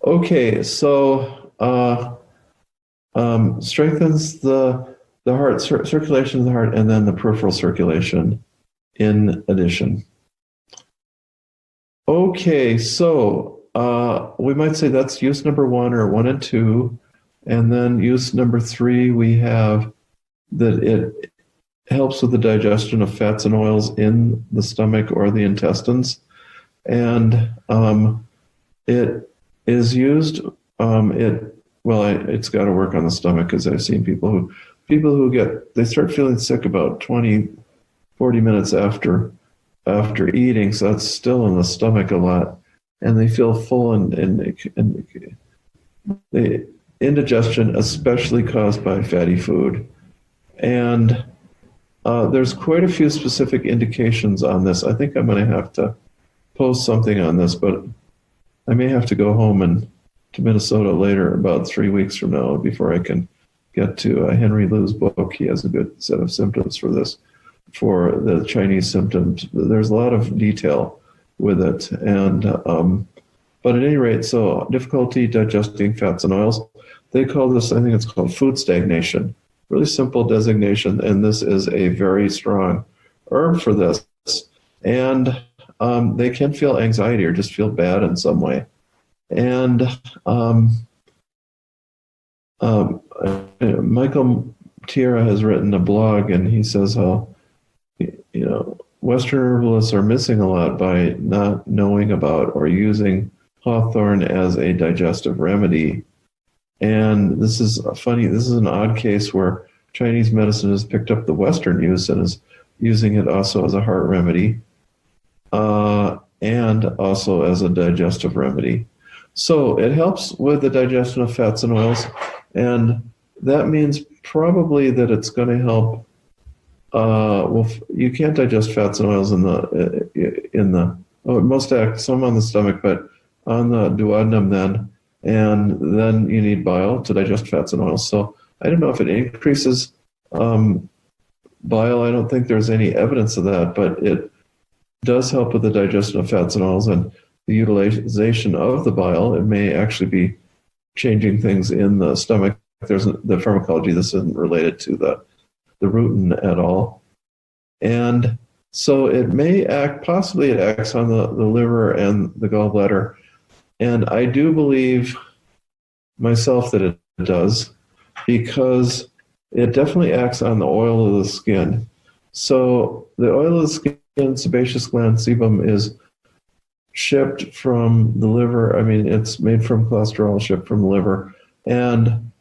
Okay, so strengthens the heart circulation of the heart, and then the peripheral circulation in addition. Okay, so we might say that's use number one or one and two, and then use number three, we have that it helps with the digestion of fats and oils in the stomach or the intestines, and it is used. It's got to work on the stomach because I've seen people who they start feeling sick about 20, 40 minutes after eating, so it's still in the stomach a lot, and they feel full and the indigestion, especially caused by fatty food. And there's quite a few specific indications on this. I think I'm going to have to post something on this, but I may have to go home and to Minnesota later, about 3 weeks from now, before I can get to Henry Liu's book. He has a good set of symptoms for this, for the Chinese symptoms. There's a lot of detail with it. And but at any rate, so difficulty digesting fats and oils. They call this, I think it's called food stagnation. Really simple designation, and this is a very strong herb for this. And they can feel anxiety or just feel bad in some way. And Michael Tierra has written a blog, and he says how, Western herbalists are missing a lot by not knowing about or using hawthorn as a digestive remedy. And this is an odd case where Chinese medicine has picked up the Western use and is using it also as a heart remedy, and also as a digestive remedy. So it helps with the digestion of fats and oils, and that means probably that it's going to help. You can't digest fats and oils it must act some on the stomach, but on the duodenum then, and then you need bile to digest fats and oils. So I don't know if it increases bile. I don't think there's any evidence of that, but it does help with the digestion of fats and oils and the utilization of the bile. It may actually be changing things in the stomach. There's the pharmacology. This isn't related to the rutin at all. And so it may possibly it acts on the liver and the gallbladder. And I do believe myself that it does, because it definitely acts on the oil of the skin. So the oil of the skin, sebaceous gland sebum, is shipped from the liver. I mean, it's made from cholesterol, shipped from the liver. And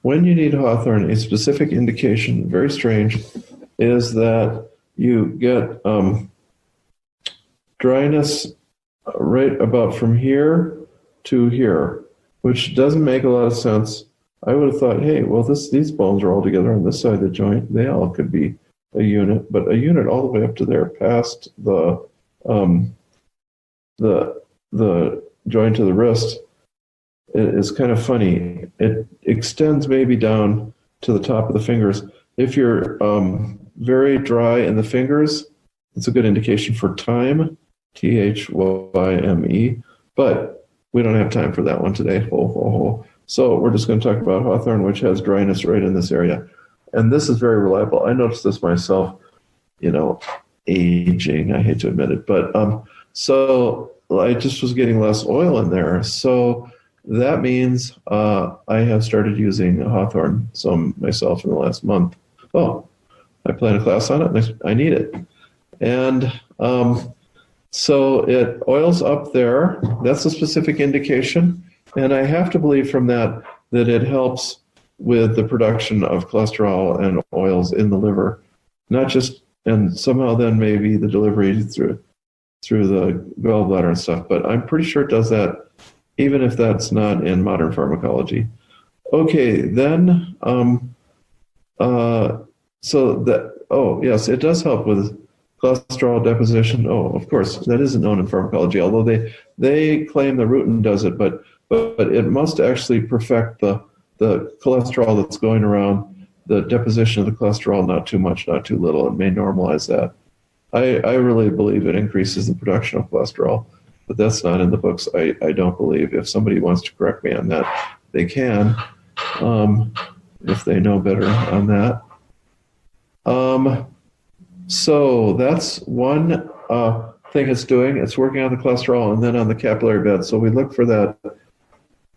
when you need hawthorn, a specific indication, very strange, is that you get dryness right about from here to here, which doesn't make a lot of sense. I would have thought, hey, well, these bones are all together on this side of the joint. They all could be a unit, but a unit all the way up to there, past the joint of the wrist, is kind of funny. It extends maybe down to the top of the fingers. If you're very dry in the fingers, it's a good indication for thyme, Thyme, but we don't have time for that one today. So we're just going to talk about hawthorn, which has dryness right in this area. And this is very reliable. I noticed this myself, aging, I hate to admit it, but so I just was getting less oil in there. So that means I have started using hawthorn some myself in the last month. Oh, I plan a class on it. I need it. And so it oils up there. That's a specific indication. And I have to believe from that it helps with the production of cholesterol and oils in the liver, not just, and somehow then maybe the delivery through the gallbladder and stuff. But I'm pretty sure it does that, even if that's not in modern pharmacology. Okay, then, yes, it does help with cholesterol deposition. Oh, of course, that isn't known in pharmacology, although they claim the rutin does it, but it must actually perfect the cholesterol that's going around, the deposition of the cholesterol, not too much, not too little. It may normalize that. I really believe it increases the production of cholesterol, but that's not in the books. I don't believe. If somebody wants to correct me on that, they can, um, if they know better on that. So that's one thing it's doing. It's working on the cholesterol and then on the capillary bed. So we look for that.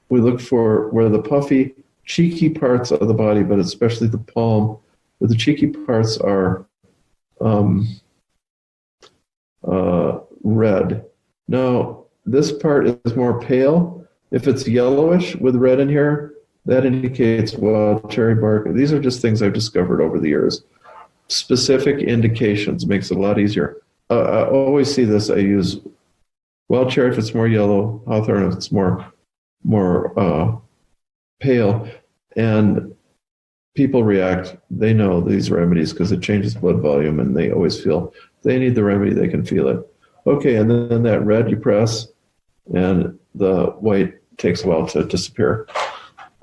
We look for where the puffy, cheeky parts of the body, but especially the palm, where the cheeky parts are red. Now, this part is more pale. If it's yellowish with red in here, that indicates wild cherry bark. These are just things I've discovered over the years. Specific indications makes it a lot easier. I always see this. I use wild cherry if it's more yellow, hawthorn if it's more pale, and people react. They know these remedies because it changes blood volume, and they always feel they need the remedy. They can feel it. Okay, and then that red you press, and the white takes a while to disappear.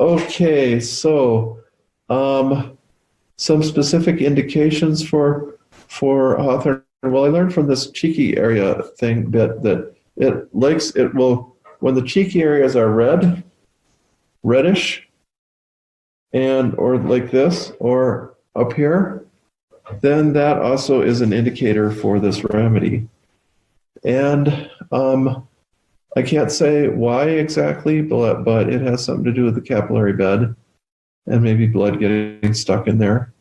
Okay, so some specific indications for hawthorn. Well, I learned from this cheeky area thing that it will, when the cheeky areas are reddish, and or like this or up here, then that also is an indicator for this remedy. And I can't say why exactly, but it has something to do with the capillary bed and maybe blood getting stuck in there.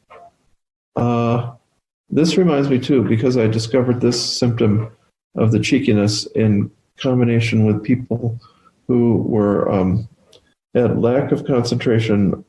This reminds me too, because I discovered this symptom of the cheekiness in combination with people who were had lack of concentration